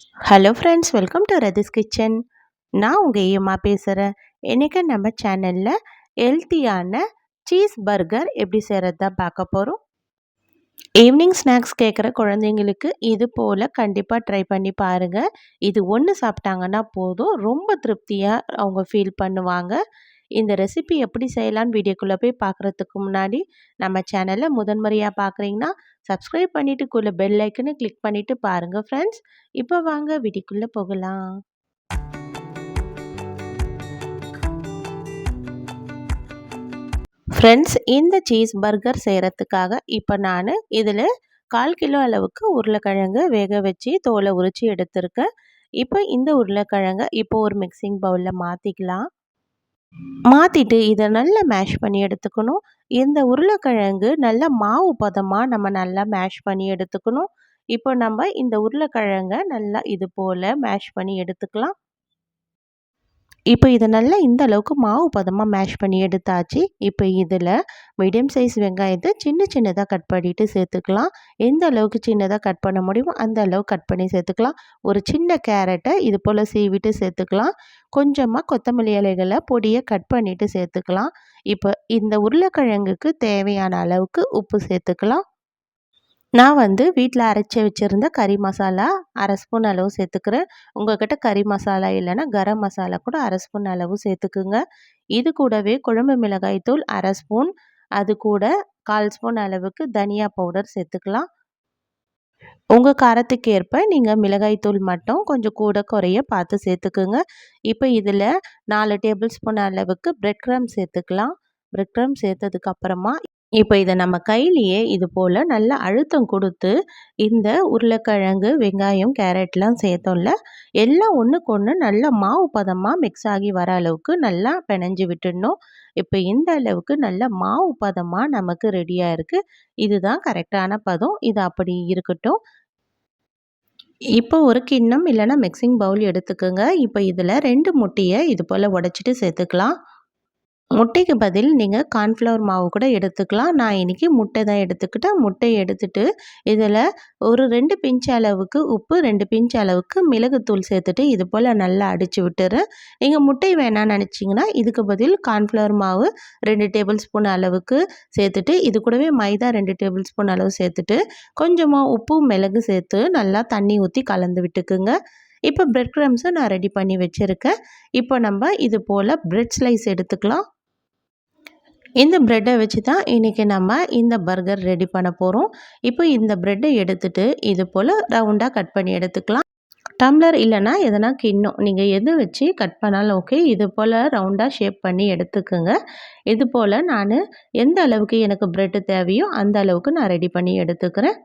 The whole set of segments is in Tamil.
Hello friends, welcome to Rathi's kitchen. நான் உங்கள் ஏமா பேசுகிறேன். இன்றைக்கி நம்ம சேனலில் ஹெல்த்தியான சீஸ் பர்கர் எப்படி செய்கிறது தான் பார்க்க போகிறோம். ஈவினிங் ஸ்நாக்ஸ் கேட்குற குழந்தைங்களுக்கு இது போல் கண்டிப்பாக ட்ரை பண்ணி பாருங்கள். இது ஒன்று சாப்பிட்டாங்கன்னா போதும், ரொம்ப திருப்தியாக அவங்க ஃபீல் பண்ணுவாங்க. இந்த ரெசிபி எப்படி செய்யலான்னு வீடியோக்குள்ளே போய் பார்க்குறதுக்கு முன்னாடி நம்ம சேனலை முதன்முறையாக பார்க்குறீங்கன்னா சப்ஸ்கிரைப் பண்ணிவிட்டு பெல் ஐக்கனை கிளிக் பண்ணிவிட்டு பாருங்கள் ஃப்ரெண்ட்ஸ். இப்போ வாங்க வீடியோக்குள்ளே போகலாம். ஃப்ரெண்ட்ஸ், இந்த சீஸ் பர்கர் செய்கிறதுக்காக இப்போ நான் இதில் 1/4 கிலோ அளவுக்கு உருளைக்கிழங்கு வேக வச்சு தோலை உரித்து எடுத்திருக்கேன். இப்போ இந்த உருளைக்கிழங்கை இப்போ ஒரு மிக்சிங் பவுலில் மாற்றிக்கலாம். மாற்றிட்டு இதை நல்லா மேஷ் பண்ணி எடுத்துக்கணும். இந்த உருளைக்கிழங்கு நல்லா மாவு பதமாக நம்ம நல்லா மேஷ் பண்ணி எடுத்துக்கணும். இப்போ நம்ம இந்த உருளைக்கிழங்கை நல்லா இது போல் மேஷ் பண்ணி எடுத்துக்கலாம். இப்போ இதை நல்லா இந்த அளவுக்கு மாவு பதமாக மேஷ் பண்ணி எடுத்தாச்சு. இப்போ இதில் மீடியம் சைஸ் வெங்காயத்தை சின்ன சின்னதாக கட் பண்ணிவிட்டு சேர்த்துக்கலாம். எந்த அளவுக்கு சின்னதாக கட் பண்ண முடியுமோ அந்த அளவுக்கு கட் பண்ணி சேர்த்துக்கலாம். ஒரு சின்ன கேரட்டை இது போல் சீவிட்டு சேர்த்துக்கலாம். கொஞ்சமாக கொத்தமல்லி இலைகளை பொடியை கட் பண்ணிவிட்டு சேர்த்துக்கலாம். இப்போ இந்த உருளைக்கிழங்குக்கு தேவையான அளவுக்கு உப்பு சேர்த்துக்கலாம். நான் வீட்டில் அரைச்சி வச்சுருந்த கறி மசாலா 1/2 ஸ்பூன் அளவு சேர்த்துக்கிறேன். உங்கள்கிட்ட கறி மசாலா இல்லைன்னா கரம் மசாலா கூட 1/2 ஸ்பூன் அளவு சேர்த்துக்குங்க. இது கூடவே குழம்பு மிளகாய் தூள் 1/2 ஸ்பூன், அது கூட 1/4 ஸ்பூன் அளவுக்கு தனியா பவுடர் சேர்த்துக்கலாம். உங்கள் காரத்துக்கு ஏற்ப நீங்கள் மிளகாய் தூள் மட்டும் கொஞ்சம் கூட குறைய பார்த்து சேர்த்துக்குங்க. இப்போ இதில் 4 டேபிள் ஸ்பூன் அளவுக்கு பிரெட் க்ரம்ப் சேர்த்துக்கலாம். பிரெட் க்ரம்ப் சேர்த்ததுக்கப்புறமா இப்போ இதை நம்ம கையிலேயே இது போல் நல்லா அழுத்தம் கொடுத்து இந்த உருளைக்கிழங்கு, வெங்காயம், கேரட்லாம் சேர்த்தோம்ல, எல்லாம் ஒன்றுக்கு ஒன்று நல்லா மாவு பதமாக மிக்ஸ் ஆகி வர அளவுக்கு நல்லா பிணைஞ்சு விட்டுடணும். இப்போ இந்த அளவுக்கு நல்ல மாவு பதமாக நமக்கு ரெடியாக இருக்குது. இதுதான் கரெக்டான பதம். இது அப்படி இருக்கட்டும். இப்போ ஒரு கிண்ணம் இல்லைன்னா மிக்சிங் பவுல் எடுத்துக்கோங்க. இப்போ இதில் 2 முட்டையை இது போல் உடைச்சிட்டு சேர்த்துக்கலாம். முட்டைக்கு பதில் நீங்கள் கார்ன்ஃப்ளவர் மாவு கூட எடுத்துக்கலாம். நான் இன்றைக்கி முட்டை தான் எடுத்துக்கிட்டேன். முட்டையை எடுத்துகிட்டு இதில் ஒரு 2 பிஞ்ச் அளவுக்கு உப்பு, 2 பிஞ்ச் அளவுக்கு மிளகுத்தூள் சேர்த்துட்டு இது போல் நல்லா அடித்து விட்டுறேன். நீங்கள் முட்டை வேணான்னு நினச்சிங்கன்னா இதுக்கு பதில் கார்ன்ஃப்ளவர் மாவு 2 டேபிள் ஸ்பூன் அளவுக்கு சேர்த்துட்டு, இது கூடவே மைதா 2 டேபிள் ஸ்பூன் அளவு சேர்த்துட்டு, கொஞ்சமாக உப்பு, மிளகு சேர்த்து நல்லா தண்ணி ஊற்றி கலந்து விட்டுக்குங்க. இப்போ பிரெட் க்ரம்ஸை நான் ரெடி பண்ணி வச்சுருக்கேன். இப்போ நம்ம இது போல் பிரெட் ஸ்லைஸ் எடுத்துக்கலாம். இந்த ப்ரெட்டை வச்சு தான் இன்றைக்கி நம்ம இந்த பர்கர் ரெடி பண்ண போகிறோம். இப்போ இந்த ப்ரெட்டை எடுத்துகிட்டு இது போல் ரவுண்டாக கட் பண்ணி எடுத்துக்கலாம். டம்ளர் இல்லைன்னா எதனா கிண்ணம் நீங்கள் எது வச்சு கட் பண்ணாலும் ஓகே. இது போல் ரவுண்டாக ஷேப் பண்ணி எடுத்துக்கோங்க. இது போல் நான் எந்த அளவுக்கு எனக்கு ப்ரெட்டு தேவையோ அந்த அளவுக்கு நான் ரெடி பண்ணி எடுத்துக்கிறேன்.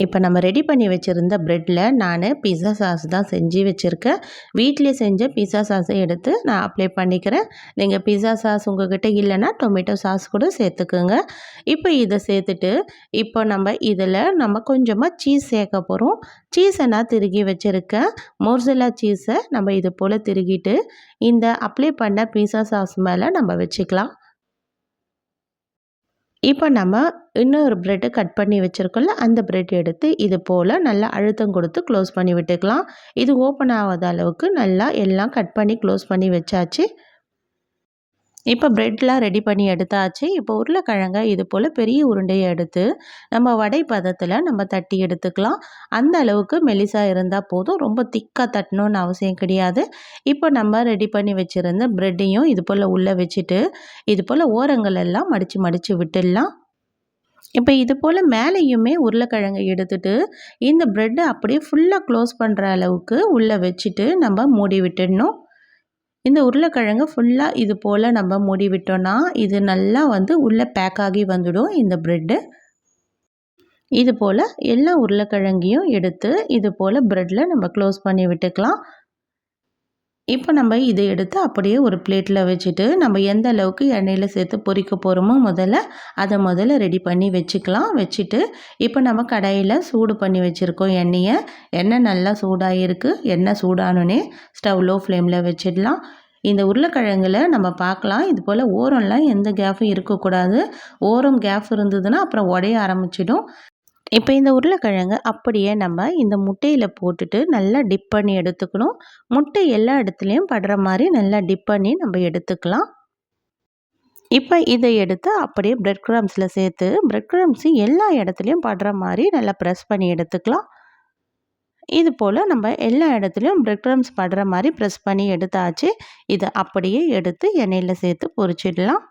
இப்போ நம்ம ரெடி பண்ணி வச்சுருந்த ப்ரெட்டில் நான் பீஸா சாஸ் தான் செஞ்சு வச்சுருக்கேன். வீட்டிலே செஞ்ச பீஸா சாஸை எடுத்து நான் அப்ளை பண்ணிக்கிறேன். நீங்கள் பீஸா சாஸ் உங்கள்கிட்ட இல்லைன்னா டொமேட்டோ சாஸ் கூட சேர்த்துக்குங்க. இப்போ இதை சேர்த்துட்டு இப்போ நம்ம கொஞ்சமாக சீஸ் சேர்க்க போகிறோம். சீஸை நான் திருகி வச்சுருக்கேன். மோர்செல்லா சீஸை நம்ம இது போல் திருகிட்டு இந்த அப்ளை பண்ண பீஸா சாஸ் மேலே நம்ம வச்சுக்கலாம். இப்போ நம்ம இன்னொரு ப்ரெட்டு கட் பண்ணி வச்சுருக்கோம்ல, அந்த ப்ரெட் எடுத்து இது போல் நல்லா அழுத்தம் கொடுத்து க்ளோஸ் பண்ணி விட்டுக்கலாம். இது ஓப்பன் ஆகாத அளவுக்கு நல்லா எல்லாம் கட் பண்ணி க்ளோஸ் பண்ணி வச்சாச்சு. இப்போ ப்ரெட்லாம் ரெடி பண்ணி எடுத்தாச்சு. இப்போ உருளைக்கிழங்க இது போல் பெரிய உருண்டையை எடுத்து நம்ம வடை பதத்தில் நம்ம தட்டி எடுத்துக்கலாம். அந்த அளவுக்கு மெலிசா இருந்தால் போதும். ரொம்ப திக்காக தட்டணும்னு அவசியம் கிடையாது. இப்போ நம்ம ரெடி பண்ணி வச்சுருந்த ப்ரெட்டையும் இது போல் உள்ளே வச்சுட்டு இது போல் ஓரங்கள் எல்லாம் மடித்து மடித்து விட்டுடலாம். இப்போ இது போல் மேலேயுமே உருளைக்கிழங்கை எடுத்துட்டு இந்த ப்ரெட்டை அப்படியே ஃபுல்லாக க்ளோஸ் பண்ணுற அளவுக்கு உள்ளே வச்சுட்டு நம்ம மூடி விட்டுடணும். இந்த உருளைக்கிழங்கு ஃபுல்லாக இது போல் நம்ம மூடி விட்டோன்னா இது நல்லா உள்ளே பேக் ஆகி வந்துடும் இந்த ப்ரெட்டு. இது போல் எல்லா உருளைக்கிழங்கையும் எடுத்து இது போல் ப்ரெட்டில் நம்ம க்ளோஸ் பண்ணி விட்டுக்கலாம். இப்போ நம்ம இதை எடுத்து அப்படியே ஒரு பிளேட்டில் வச்சுட்டு நம்ம எந்த அளவுக்கு எண்ணெயில் சேர்த்து பொரிக்க போகிறோமோ அதை ரெடி பண்ணி வச்சுக்கலாம். வச்சுட்டு இப்போ நம்ம கடாயில் சூடு பண்ணி வச்சுருக்கோம் எண்ணெய் நல்லா சூடாகிருக்கு. எண்ணெய் சூடானோடனே ஸ்டவ் லோ ஃப்ளேமில் வச்சிடலாம். இந்த உருளைக்கிழங்குல நம்ம பார்க்கலாம், இது போல் ஓரம்லாம் எந்த கேஃபும் இருக்கக்கூடாது. ஓரம் கேஃப் இருந்ததுன்னா அப்புறம் உடைய ஆரம்பிச்சிடும். இப்போ இந்த உருளைக்கிழங்கு அப்படியே நம்ம இந்த முட்டையில் போட்டுட்டு நல்லா டிப் பண்ணி எடுத்துக்கணும். முட்டை எல்லா இடத்துலையும் படுற மாதிரி நல்லா டிப் பண்ணி நம்ம எடுத்துக்கலாம். இப்போ இதை எடுத்து அப்படியே பிரெட் கிரம்ஸில் சேர்த்து பிரெட் கிரம்ஸு எல்லா இடத்துலையும் படுற மாதிரி நல்லா ப்ரெஸ் பண்ணி எடுத்துக்கலாம். இது போல் நம்ம எல்லா இடத்துலையும் பிரெட் கிரம்ஸ் படுற மாதிரி ப்ரெஸ் பண்ணி எடுத்தாச்சு. இதை அப்படியே எடுத்து எண்ணெயில் சேர்த்து பொரிச்சிடலாம்.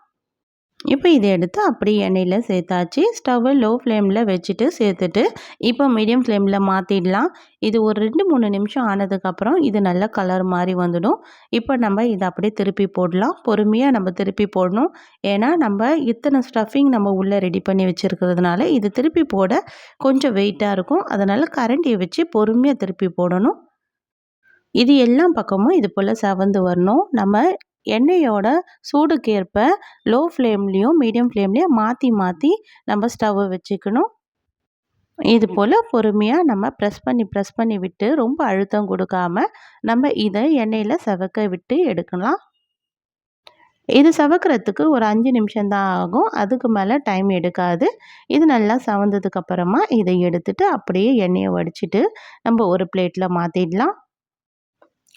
இப்போ இதை எடுத்து அப்படியே எண்ணெயில் சேர்த்தாச்சு. ஸ்டவ்வை லோ ஃப்ளேமில் வச்சுட்டு சேர்த்துட்டு இப்போ மீடியம் ஃப்ளேமில் மாற்றிடலாம். இது ஒரு 2-3 நிமிஷம் ஆனதுக்கப்புறம் இது நல்ல கலர் மாதிரி வந்துடும். இப்போ நம்ம இதை அப்படியே திருப்பி போடலாம். பொறுமையாக நம்ம திருப்பி போடணும். ஏன்னா நம்ம இத்தனை ஸ்டஃபிங் நம்ம உள்ளே ரெடி பண்ணி வச்சுருக்கிறதுனால இது திருப்பி போட கொஞ்சம் வெயிட்டாக இருக்கும். அதனால் கரண்டியை வச்சு பொறுமையாக திருப்பி போடணும். இது எல்லா பக்கமும் இது போல் செவந்து வரணும். நம்ம எண்ணெயோட சூடுக்கேற்ப லோ ஃப்ளேம்லேயும் மீடியம் ஃப்ளேம்லேயும் மாற்றி மாற்றி நம்ம ஸ்டவ்வை வச்சுக்கணும். இது போல் பொறுமையாக நம்ம ப்ரெஸ் பண்ணி விட்டு ரொம்ப அழுத்தம் கொடுக்காம நம்ம இதை எண்ணெயில் செவக்க விட்டு எடுக்கலாம். இது செவக்கிறதுக்கு ஒரு 5 நிமிஷம் தான் ஆகும். அதுக்கு மேலே டைம் எடுக்காது. இது நல்லா செவந்ததுக்கப்புறமா இதை எடுத்துட்டு அப்படியே எண்ணெயை வடிச்சிட்டு நம்ம ஒரு பிளேட்டில் மாற்றிடலாம்.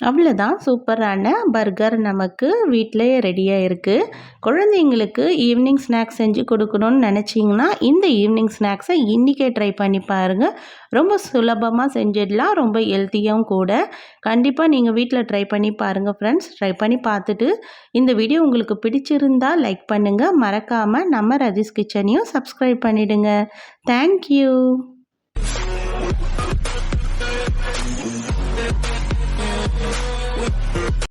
அவ்வளோதான், சூப்பரான பர்கர் நமக்கு வீட்டிலேயே ரெடியாக இருக்குது. குழந்தைங்களுக்கு ஈவினிங் ஸ்நாக்ஸ் செஞ்சு கொடுக்கணும்னு நினச்சிங்கன்னா இந்த ஈவினிங் ஸ்நாக்ஸை இன்றைக்கே ட்ரை பண்ணி பாருங்கள். ரொம்ப சுலபமாக செஞ்சிடலாம், ரொம்ப ஹெல்த்தியாகவும் கூட. கண்டிப்பாக நீங்கள் வீட்டில் ட்ரை பண்ணி பாருங்கள் ஃப்ரெண்ட்ஸ். ட்ரை பண்ணி பார்த்துட்டு இந்த வீடியோ உங்களுக்கு பிடிச்சிருந்தால் லைக் பண்ணுங்கள். மறக்காமல் நம்ம ரஜிஸ் கிச்சனையும் சப்ஸ்கிரைப் பண்ணிவிடுங்க. தேங்க்யூ.